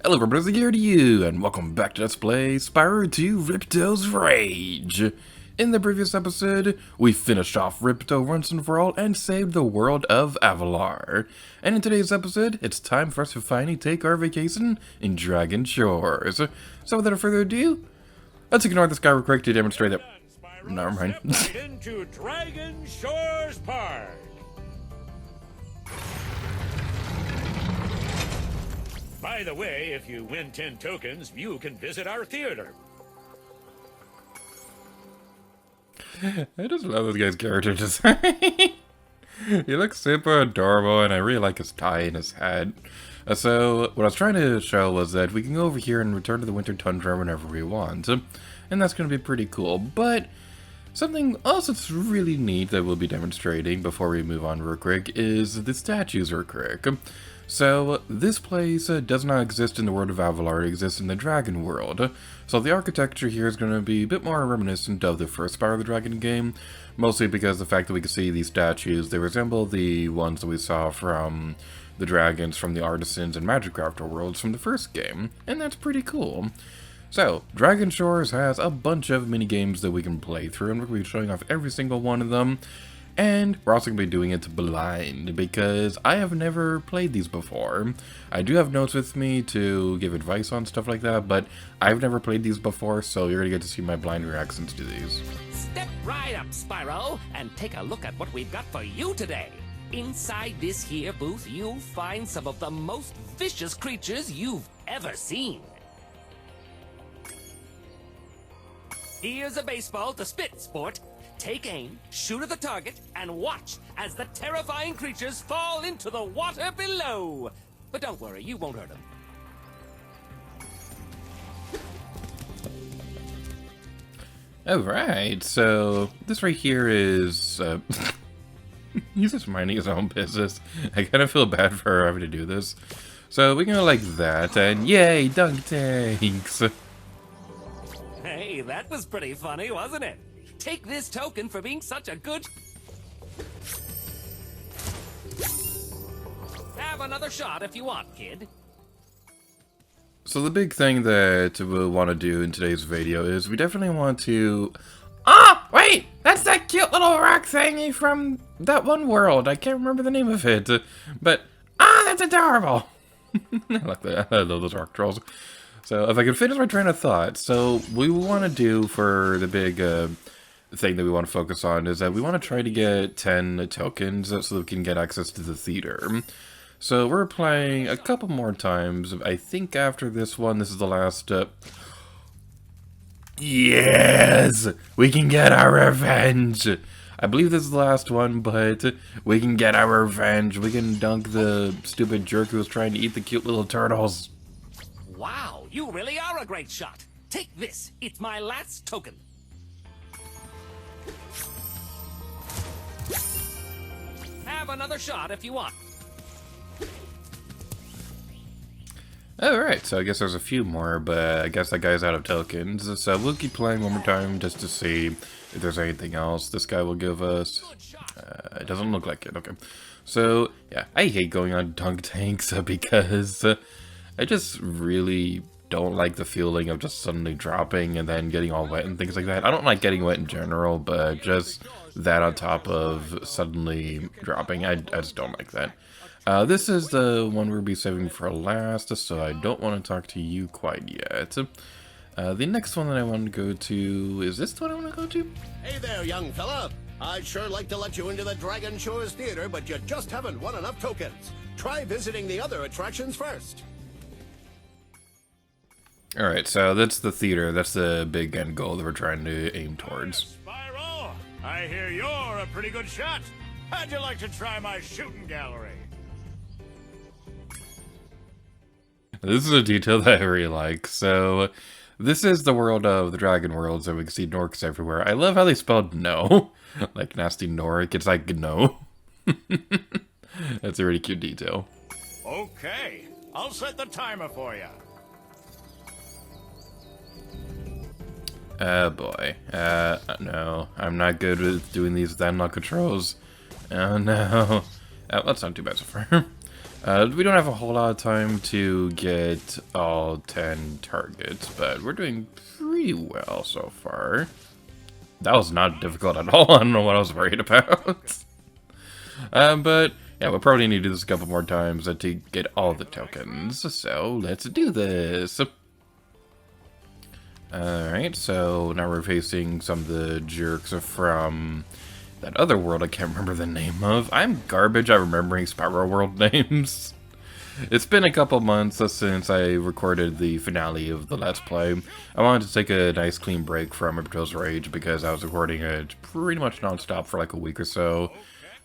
Hello everybody, here to you, and welcome back to Let's Play Spyro 2 Ripto's Rage. In the previous episode, we finished off Ripto once and for all and saved the world of Avalar. And in today's episode, it's time for us to finally take our vacation in Dragon Shores. So without further ado, let's ignore this guy real quick to demonstrate that... Never mind. Step right into Dragon Shores Park. By the way, if you win 10 tokens, you can visit our theater. I just love this guy's character design. He looks super adorable, and I really like his tie and his hat. So, what I was trying to show was that we can go over here and return to the Winter Tundra whenever we want. And that's going to be pretty cool. But something else that's really neat that we'll be demonstrating before we move on real quick is the statues real quick. So, this place does not exist in the world of Avalar, it exists in the Dragon world. So the architecture here is going to be a bit more reminiscent of the first Spyro the Dragon game, mostly because the fact that we can see these statues, they resemble the ones that we saw from the dragons from the Artisans and Magic Crafter worlds from the first game, and that's pretty cool. So, Dragon Shores has a bunch of mini-games that we can play through, and we're going to be showing off every single one of them. And we're also going to be doing it blind, because I have never played these before. I do have notes with me to give advice on stuff like that, but I've never played these before, so you're going to get to see my blind reactions to these. Step right up, Spyro, and take a look at what we've got for you today. Inside this here booth, you'll find some of the most vicious creatures you've ever seen. Here's a baseball to spit, sport. Take aim, shoot at the target, and watch as the terrifying creatures fall into the water below. But don't worry, you won't hurt them. Alright, so this right here is... he's just minding his own business. I kind of feel bad for having to do this. So we can go like that, and yay, dunk tanks! Hey, that was pretty funny, wasn't it? Take this token for being such a good... Have another shot if you want, kid. So the big thing that we'll want to do in today's video is we definitely want to... Ah! Wait! That's that cute little rock thingy from that one world. I can't remember the name of it. But, that's adorable! I like that. I love those rock trolls. So if I can finish my train of thought, so what we want to do for the big thing that we want to focus on is that we want to try to get 10 tokens so that we can get access to the theater. So we're playing a couple more times. I think after this one, this is the last... Yes! We can get our revenge! I believe this is the last one, but we can get our revenge. We can dunk the stupid jerk who was trying to eat the cute little turtles. Wow, you really are a great shot. Take this. It's my last token. Have another shot if you want. Alright, so I guess there's a few more, but I guess that guy's out of tokens. So we'll keep playing one more time just to see if there's anything else this guy will give us. It doesn't look like it, okay. So, yeah, I hate going on dunk tanks because I just really don't like the feeling of just suddenly dropping and then getting all wet and things like that. I don't like getting wet in general, but just that on top of suddenly dropping, I just don't like that. This is the one we'll be saving for last, so I don't want to talk to you quite yet. The next one that I want to go to, is this the one I want to go to? Hey there, young fella. I'd sure like to let you into the Dragon Shores Theater, but you just haven't won enough tokens. Try visiting the other attractions first. Alright, so that's the theater. That's the big end goal that we're trying to aim towards. Spyro, I hear you're a pretty good shot. How'd you like to try my shooting gallery? This is a detail that I really like. So, this is the world of the Dragon Worlds, and we can see Norks everywhere. I love how they spelled no. Like nasty Nork, it's like no. That's a really cute detail. Okay, I'll set the timer for you. Boy. No. I'm not good with doing these analog controls. Oh, no. That's not too bad so far. We don't have a whole lot of time to get all 10 targets, but we're doing pretty well so far. That was not difficult at all. I don't know what I was worried about. But yeah, we'll probably need to do this a couple more times to get all the tokens. So let's do this. Alright, so now we're facing some of the jerks from that other world I can't remember the name of. I'm garbage at remembering Spyro world names. It's been a couple months since I recorded the finale of the Let's Play. I wanted to take a nice clean break from Ripto's Rage because I was recording it pretty much non-stop for like a week or so.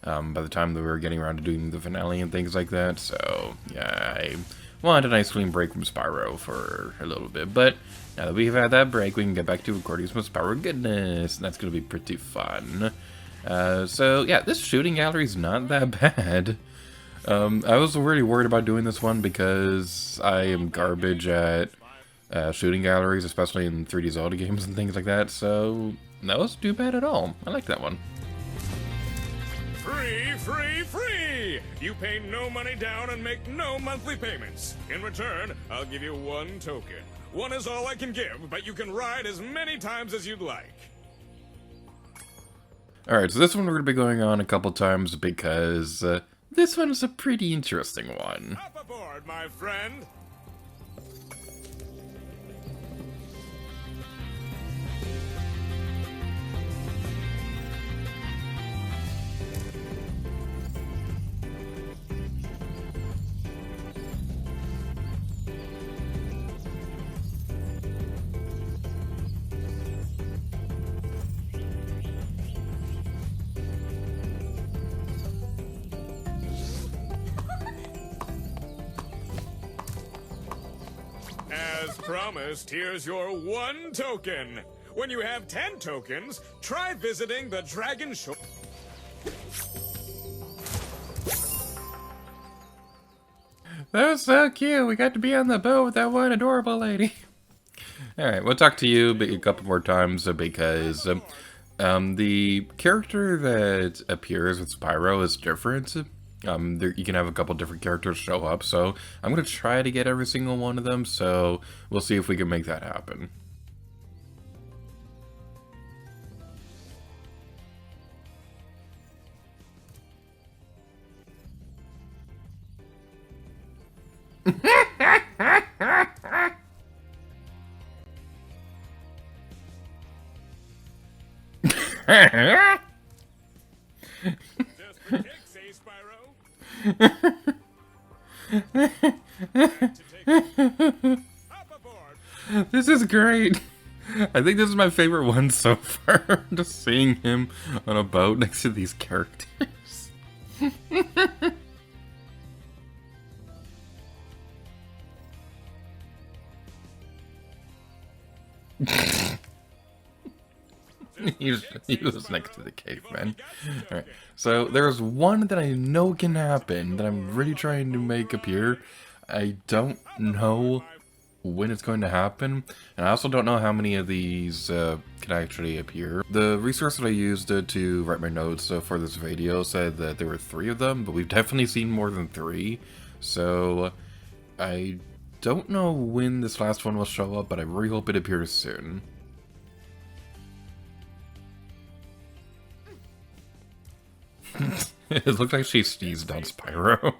By the time that we were getting around to doing the finale and things like that. So, yeah, I wanted a nice clean break from Spyro for a little bit. But now that we've had that break, we can get back to recording some Spyro goodness. And that's going to be pretty fun. So, yeah, this shooting gallery is not that bad. I was really worried about doing this one because I am garbage at shooting galleries, especially in 3D Zelda games and things like that. So, that wasn't too bad at all. I like that one. Free, free, free! You pay no money down and make no monthly payments. In return, I'll give you 1 token. 1 is all I can give, but you can ride as many times as you'd like. Alright, so this one we're going to be going on a couple times because this one is a pretty interesting one. Hop aboard, my friend! As promised, here's your 1 token. When you have 10 tokens, try visiting the Dragon Shore. That was so cute. We got to be on the boat with that one adorable lady. Alright, we'll talk to you a couple more times because the character that appears with Spyro is different. You can have a couple different characters show up, so I'm going to try to get every single one of them, so we'll see if we can make that happen. Just for kicks, eh, Spyro? Hop aboard. This is great. I think this is my favorite one so far. Just seeing him on a boat next to these characters. he was next to the caveman. Alright, so there's one that I know can happen that I'm really trying to make appear. I don't know when it's going to happen, and I also don't know how many of these can actually appear. The resource that I used to write my notes for this video said that there were 3 of them, but we've definitely seen more than 3, so I don't know when this last one will show up, but I really hope it appears soon. It looks like she sneezed on Spyro.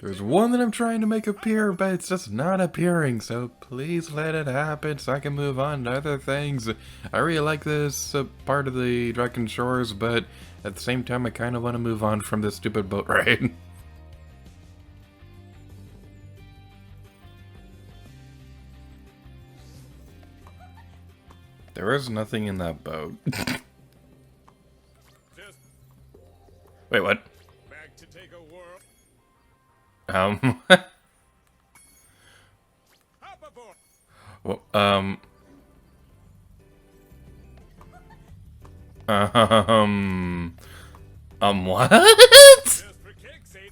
There's one that I'm trying to make appear, but it's just not appearing, so please let it happen so I can move on to other things. I really like this part of the Dragon Shores, but at the same time I kind of want to move on from this stupid boat ride. There is nothing in that boat. Wait, what? Back to take a whirl. Hop aboard. Well, what? Just for kicks, eh?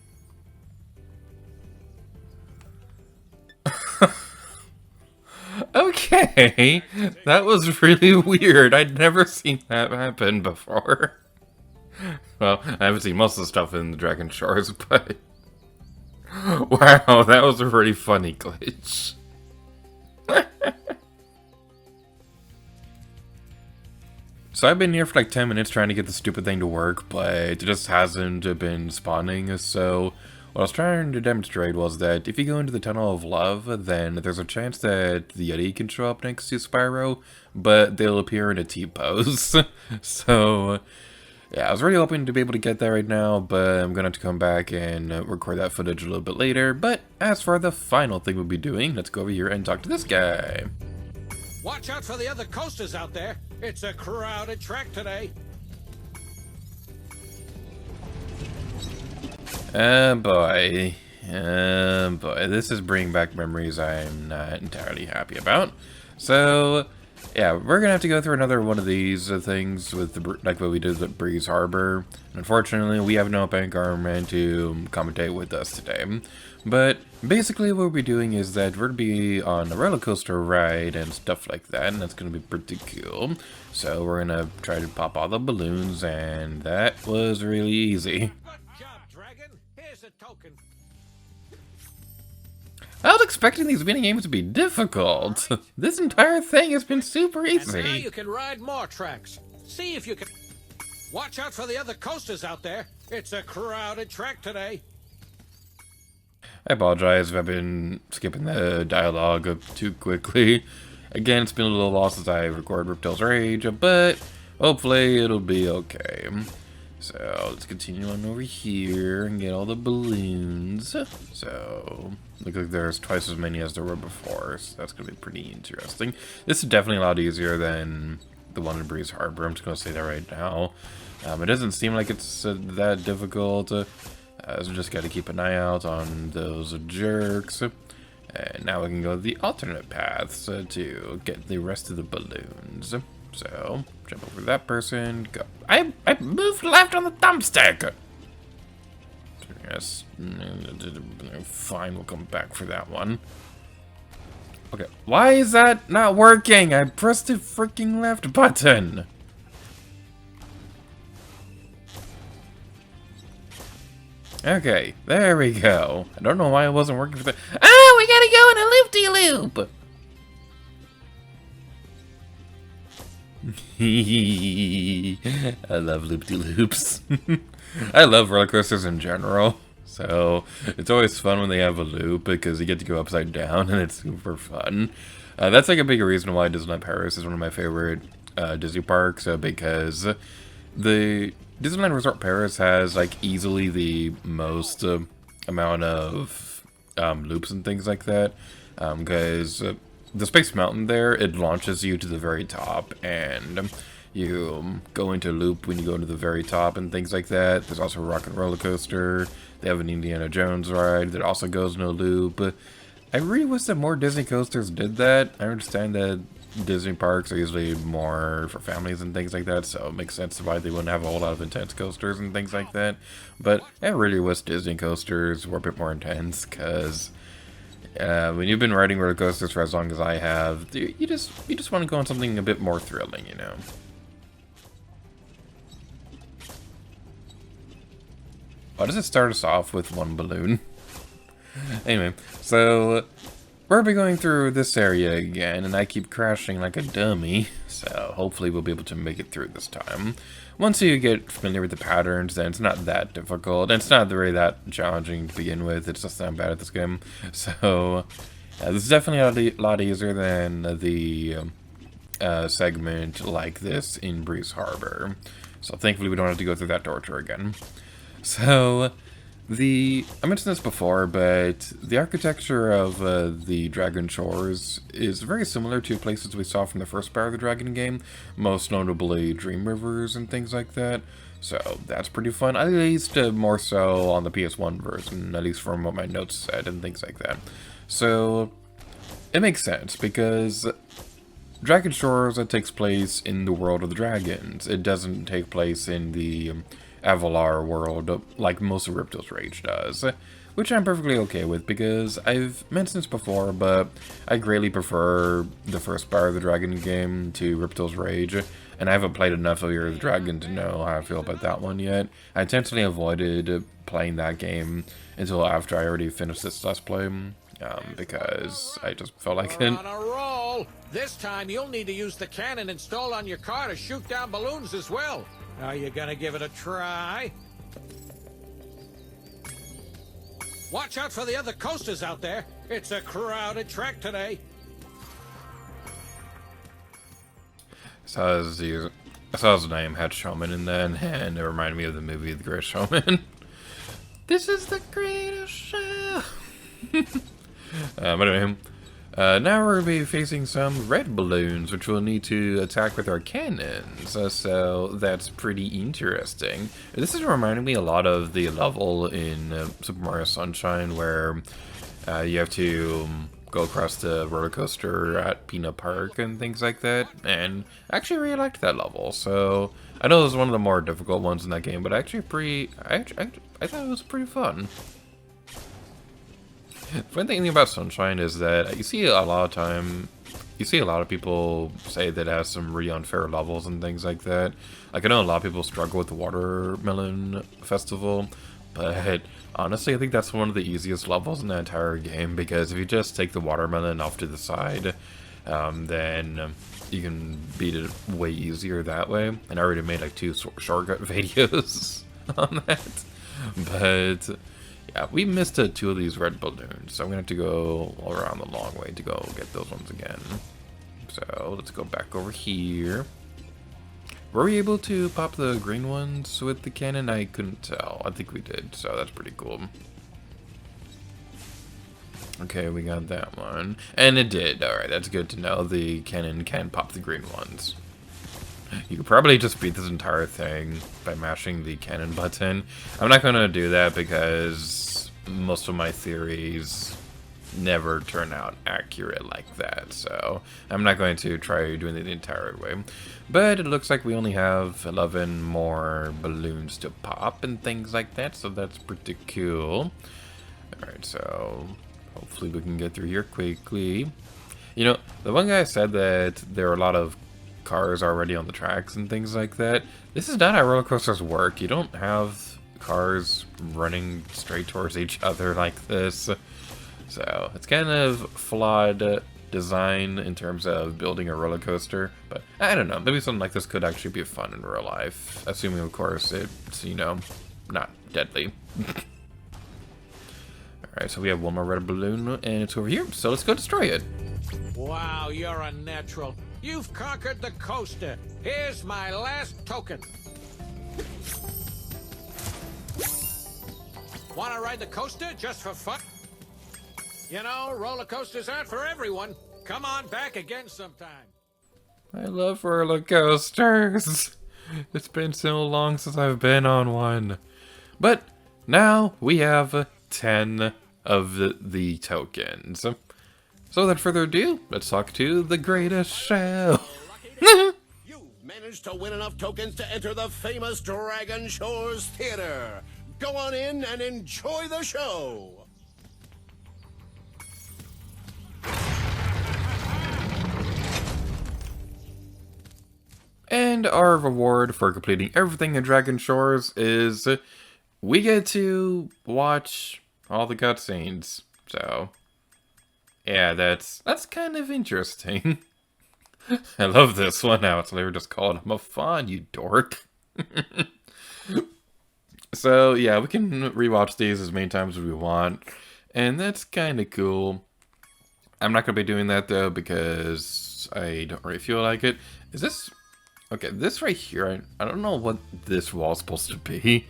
Okay, that was really weird. I'd never seen that happen before. Well, I haven't seen most of the stuff in the Dragon Shores, but Wow, that was a pretty funny glitch. So I've been here for like 10 minutes trying to get the stupid thing to work, but it just hasn't been spawning. So what I was trying to demonstrate was that if you go into the Tunnel of Love, then there's a chance that the Yeti can show up next to Spyro, but they'll appear in a T-pose. So yeah, I was really hoping to be able to get that right now, but I'm going to have to come back and record that footage a little bit later. But as for the final thing we'll be doing, let's go over here and talk to this guy. Watch out for the other coasters out there. It's a crowded track today. Boy. Boy, this is bringing back memories I'm not entirely happy about. So, yeah, we're gonna have to go through another one of these things with like what we did at Breeze Harbor. Unfortunately, we have no bank armament to commentate with us today. But basically what we'll be doing is that we're gonna be on a roller coaster ride and stuff like that, and that's gonna be pretty cool. So we're gonna try to pop all the balloons, and that was really easy. Good job, Dragon. Here's a token. I was expecting these mini games to be difficult. This entire thing has been super And now easy. you can ride more tracks. See if you can... Watch out for the other coasters out there. It's a crowded track today. I apologize if I've been skipping the dialogue too quickly. Again, it's been a little while since I recorded Ripto's Rage, but hopefully it'll be okay. So let's continue on over here and get all the balloons. So looks like there's twice as many as there were before, so that's gonna be pretty interesting. This is definitely a lot easier than the one in Breeze Harbor. I'm just gonna say that right now. It doesn't seem like it's that difficult. So just gotta keep an eye out on those jerks. And now we can go the alternate paths to get the rest of the balloons. So, jump over that person, go. I moved left on the thumbstick! Yes, fine, we'll come back for that one. Okay, why is that not working? I pressed the freaking left button! Okay, there we go. I don't know why it wasn't working for the— oh, we gotta go in a loop-de-loop! I love loop-de-loops. I love roller coasters in general. So, it's always fun when they have a loop because you get to go upside down and it's super fun. That's like a big reason why Disneyland Paris is one of my favorite Disney parks, because the Disneyland Resort Paris has like easily the most amount of loops and things like that, because the Space Mountain there, it launches you to the very top, and you go into a loop when you go to the very top and things like that. There's also a rock and roller coaster. They have an Indiana Jones ride that also goes in a loop. I really wish that more Disney coasters did that. I understand that Disney parks are usually more for families and things like that, so it makes sense why they wouldn't have a whole lot of intense coasters and things like that. But I really wish Disney coasters were a bit more intense, because when you've been riding roller coasters for as long as I have, you just want to go on something a bit more thrilling, you know. Why does it start us off with one balloon? Anyway, so we'll be going through this area again, and I keep crashing like a dummy, so hopefully we'll be able to make it through this time. Once you get familiar with the patterns, then it's not that difficult, and it's not really that challenging to begin with. It's just that I'm bad at this game. So this is definitely a lot easier than the segment like this in Breeze Harbor. So thankfully we don't have to go through that torture again. So I mentioned this before, but the architecture of the Dragon Shores is very similar to places we saw from the first Spyro the Dragon game, most notably Dream Rivers and things like that. So that's pretty fun, at least more so on the PS1 version, at least from what my notes said and things like that. So it makes sense, because Dragon Shores takes place in the world of the dragons. It doesn't take place in the Avalar world like most of Ripto's Rage does. which I'm perfectly okay with because I've mentioned this before, but I greatly prefer the first Spyro the Dragon game to Ripto's Rage, and I haven't played enough of Year of the Dragon to know how I feel about that one yet. I intentionally avoided playing that game until after I already finished this Let's Play, because I just felt like We're it. on a roll. This time you'll need to use the cannon installed on your car to shoot down balloons as well. Are you gonna give it a try? Watch out for the other coasters out there. It's a crowded track today. I saw his name had Showman in that, and it reminded me of the movie The Greatest Showman. This is the greatest show! But anyway, now we're going to be facing some red balloons, which we'll need to attack with our cannons, so that's pretty interesting. This is reminding me a lot of the level in Super Mario Sunshine, where you have to go across the roller coaster at Peanut Park and things like that, and I actually really liked that level. So I know it was one of the more difficult ones in that game, but actually I thought it was pretty fun. The funny thing about Sunshine is that you see a lot of people say that it has some really unfair levels and things like that. Like, I know a lot of people struggle with the Watermelon Festival, but honestly, I think that's one of the easiest levels in the entire game, because if you just take the watermelon off to the side, then you can beat it way easier that way. And I already made like 2 shortcut videos on that. But yeah, we missed 2 of these red balloons, so I'm gonna have to go all around the long way to go get those ones again. So let's go back over here. Were we able to pop the green ones with the cannon? I couldn't tell. I think we did, so that's pretty cool. Okay, we got that one. And it did. Alright, that's good to know. The cannon can pop the green ones. You could probably just beat this entire thing by mashing the cannon button. I'm not going to do that because most of my theories never turn out accurate like that, so I'm not going to try doing it the entire way. But it looks like we only have 11 more balloons to pop and things like that, so that's pretty cool. Alright, so hopefully we can get through here quickly. You know, the one guy said that there are a lot of cars already on the tracks and things like that. This is not how roller coasters work. You don't have cars running straight towards each other like this. So it's kind of flawed design in terms of building a roller coaster, but I don't know, maybe something like this could actually be fun in real life, assuming of course it's, you know, not deadly. Alright, so we have one more red balloon and it's over here, so let's go destroy it. Wow, you're a natural. You've conquered the coaster. Here's my last token. Wanna ride the coaster just for fun? You know, roller coasters aren't for everyone. Come on back again sometime. I love roller coasters. It's been so long since I've been on one. But now we have 10 of the tokens. So without further ado, let's talk to the greatest show. You've managed to win enough tokens to enter the famous Dragon Shores Theater. Go on in and enjoy the show. And our reward for completing everything in Dragon Shores is we get to watch all the cutscenes. So yeah, that's kind of interesting. I love this one now. It's literally just called I'm a Fawn, you dork. So yeah, we can rewatch these as many times as we want, and that's kind of cool. I'm not gonna be doing that though because I don't really feel like it. Is this okay? This right here, I don't know what this wall's supposed to be.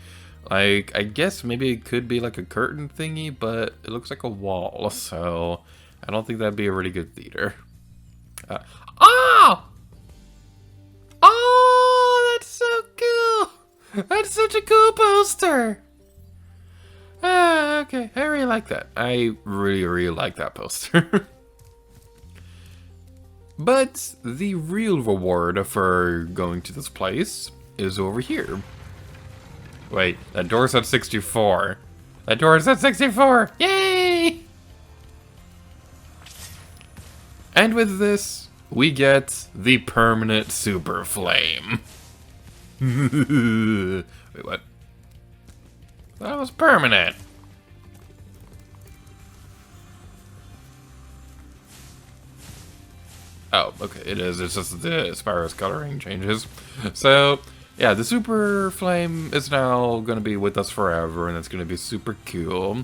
Like, I guess maybe it could be like a curtain thingy, but it looks like a wall, so I don't think that'd be a really good theater. Oh! Oh, that's so cool! That's such a cool poster! Okay, I really like that. I really like that poster. But the real reward for going to this place is over here. Wait, that door's at 64. That door is at 64! Yay! And with this, we get the permanent super flame. Wait, what? That was permanent. Oh, okay, it is. It's just the Spyro's coloring changes. So, yeah, the super flame is now going to be with us forever, and it's going to be super cool.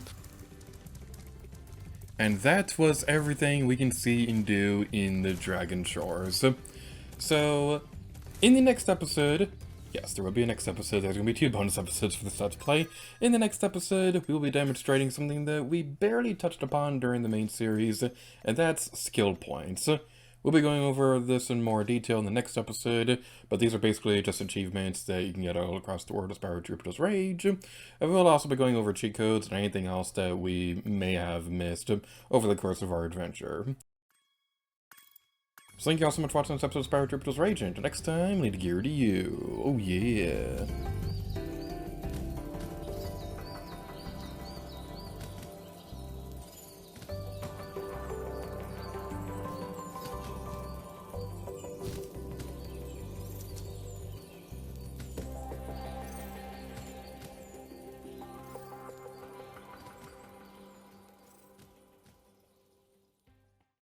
And that was everything we can see and do in the Dragon Shores. So, in the next episode, yes, there will be a next episode. There's going to be 2 bonus episodes for this Let's Play. In the next episode, we will be demonstrating something that we barely touched upon during the main series, and that's skill points. We'll be going over this in more detail in the next episode, but these are basically just achievements that you can get all across the world of Spyro Ripto's Rage. And we'll also be going over cheat codes and anything else that we may have missed over the course of our adventure. So thank you all so much for watching this episode of Spyro Ripto's Rage, and until next time, leave the gear to you. Oh yeah.